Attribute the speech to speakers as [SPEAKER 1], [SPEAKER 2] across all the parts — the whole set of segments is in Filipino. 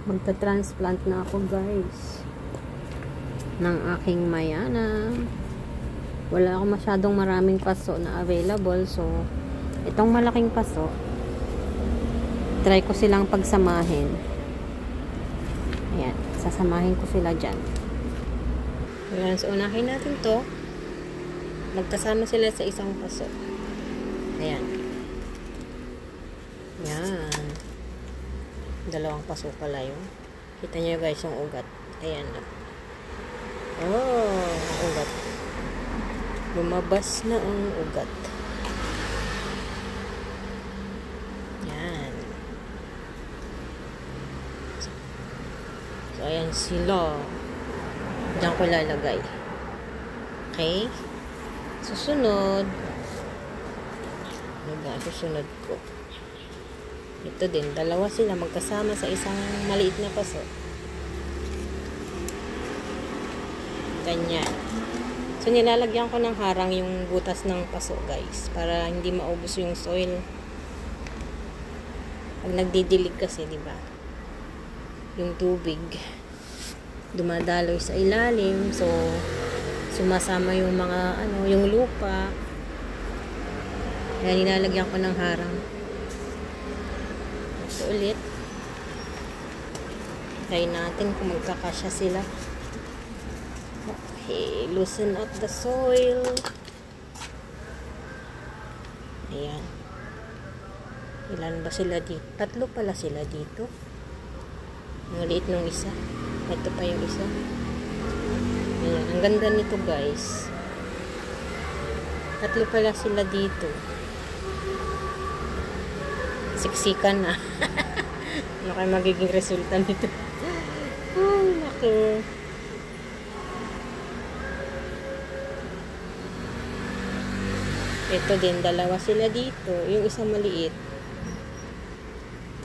[SPEAKER 1] Magta-transplant na ako guys ng aking mayana. Wala akong masyadong maraming paso na available, so itong malaking paso try ko silang pagsamahin. Ayan, sasamahin ko sila dyan. Ayan, so unahin natin to. Magkasama sila sa isang paso. Ayan. Ayan. Dalawang paso pala yun. Kita nyo guys yung ugat. Ayan na. Oh, ugat. Lumabas na ang ugat. Ayan. So, ayan sila. Diyan ko lalagay. Okay? Susunod. Ano ba? Susunod ko. Ito din, dalawa sila magkasama sa isang maliit na paso. Ganyan. So, nilalagyan ko ng harang yung butas ng paso, guys. Para hindi maubos yung soil. Pag nagdidilig kasi, diba? Yung tubig dumadaloy sa ilalim. So, sumasama yung mga, yung lupa. Kaya nilalagyan ko ng harang. Ulit. Try natin kung magkakasya sila. Okay, loosen up the soil. Ayan. Ilan ba sila dito? 3 pala sila dito. Ang liit nung isa. Ito pa yung isa. Ayan, ang ganda nito guys. 3 pala sila dito. Siksikan na. Ano kayo magiging resulta nito? Ay, naku. Ito din, dalawa sila dito. Yung isang maliit.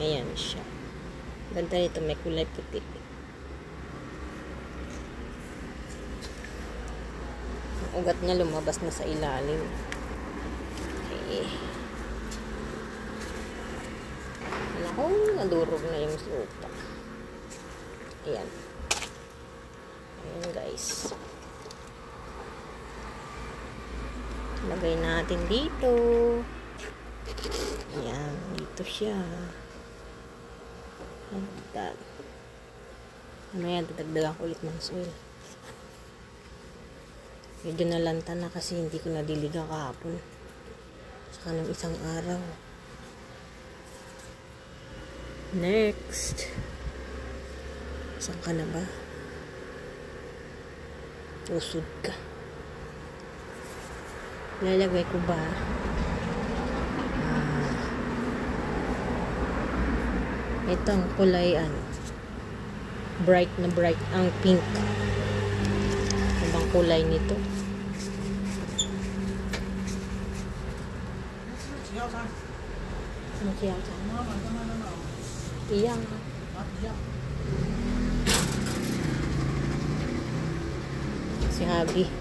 [SPEAKER 1] Ayan siya. Ganda nito, may kulay puti. Ang ugat niya lumabas na sa ilalim. Okay. Ako, nadurog na yung lupa. Ayan. Ayan guys. Lagay natin dito. Ayan. Dito siya. Ayan. Ano yan? Tatagdagan ko ulit ng soil. Medyo nalanta na kasi hindi ko nadiligan kahapon. Saka ng isang araw. Next. Saan ka na ba? Usod ka. Lalagay ko ba? Itong kulay bright na bright ang pink. Ano bang kulay nito? Ano siya? Iyang. Si Habi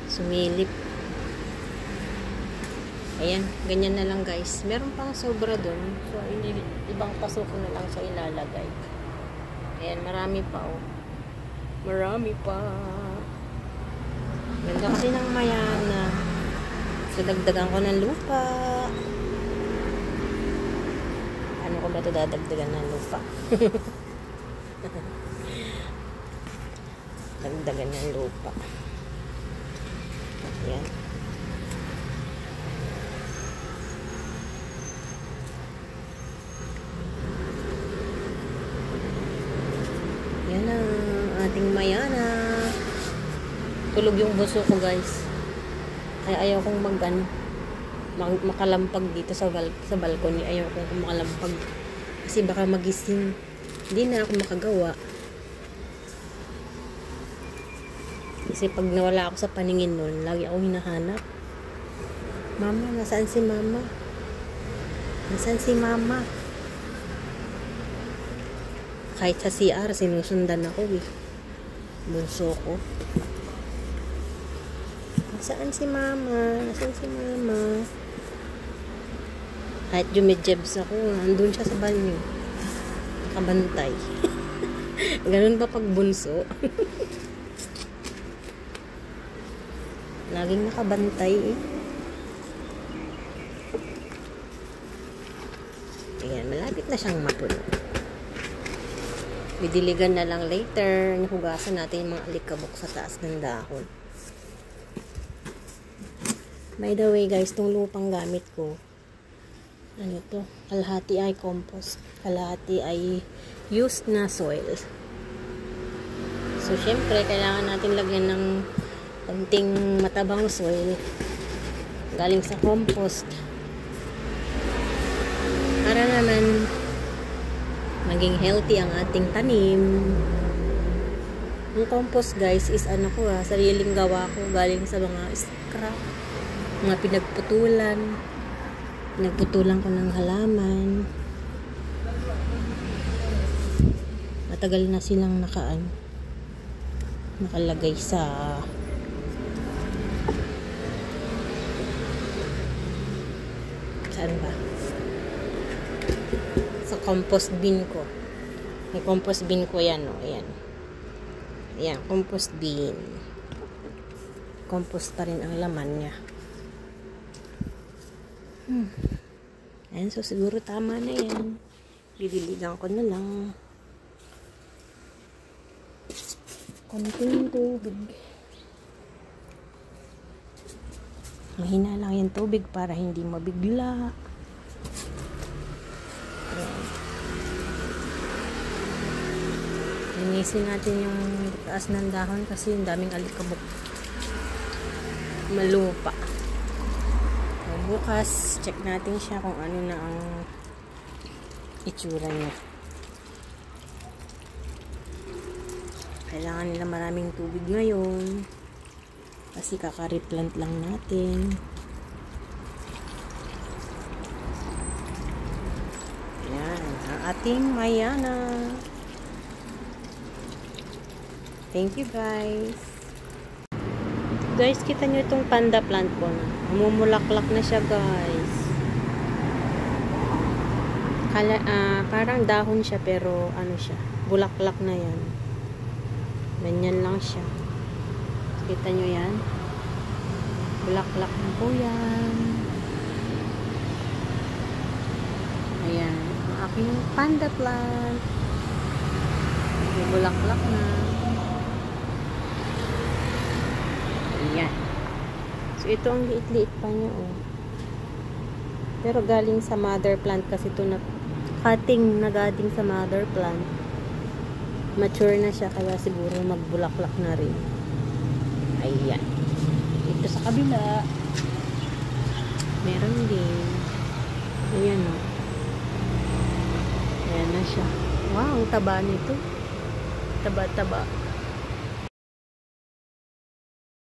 [SPEAKER 1] sumilip. Ayan, ganyan na lang guys. Meron pang sobra dun. So, ibang paso ko na lang siya ilalagay. Ayan, marami pa oh. Marami pa. Ganda kasi ng mayana. So, dagdagan ko ng lupa. Ano ko ba ito dadagdagan ng lupa? Dagdagan ng lupa. Ayan. Yan ang ating mayana. Tulog yung buso ko guys. Kaya ayaw kong makalampag dito sa balcony. Ayaw kong makalampag. Kasi baka magising. Hindi na ako makagawa. Kasi pag nawala ako sa paningin nun, lagi ako hinahanap. Mama, nasaan si mama? Nasaan si mama? Kahit sa CR, sinusundan ako eh. Bunso ko. Nasaan si mama? Nasaan si mama? Kahit jumejebs ako, nandun siya sa banyo. Nakabantay. Ganun ba pag bunso? Laging nakabantay eh. Ayan, malapit na siyang mapuno. Didiligan na lang later. Nahugasan natin yung mga alikabok sa taas ng dahon. By the way guys, itong lupang gamit ko, ano to? Kalahati ay compost. Kalahati ay used na soil. So, syempre, kailangan natin lagyan ng konting matabang soil galing sa compost. Para naman maging healthy ang ating tanim. Ang compost guys is ano ko sariling gawa ko galing sa mga scrap, mga pinagputulan ko ng halaman. Matagal na silang nakalagay sa saan ba? Sa compost bin ko. May compost bin ko yan, oh. Ayan. Ayan, compost bin. Compost pa rin ang laman niya. Ayan, so siguro tama na yan. Didiligan ko na lang. Konting tubig. Mahina lang yung tubig para hindi mabigla. Ayan. Linisin natin yung taas ng dahon kasi yung daming alikabok. Malupa. Bukas, check natin siya kung ano na ang itsura niya. Kailangan nila maraming tubig ngayon kasi kaka-replant lang natin. Ayan, ang ating mayana. Thank you guys. Guys, kita nyo itong panda plant ko na. Namumulaklak na siya guys. Parang dahon siya pero ano siya, bulaklak na yan. Ganyan lang siya. Kita nyo yan. Bulaklak na po yan. Ayan. Ang aking panda plant. Bulaklak na. Ayan. So, ito ang liit-liit pa niya, oh. Pero galing sa mother plant kasi ito na cutting na galing sa mother plant. Mature na siya kaya siguro magbulaklak na rin. Ayan. Ito sa kabila. Meron din. Ayan, oh. Ayan na siya. Wow, ang taba nito. Taba-taba.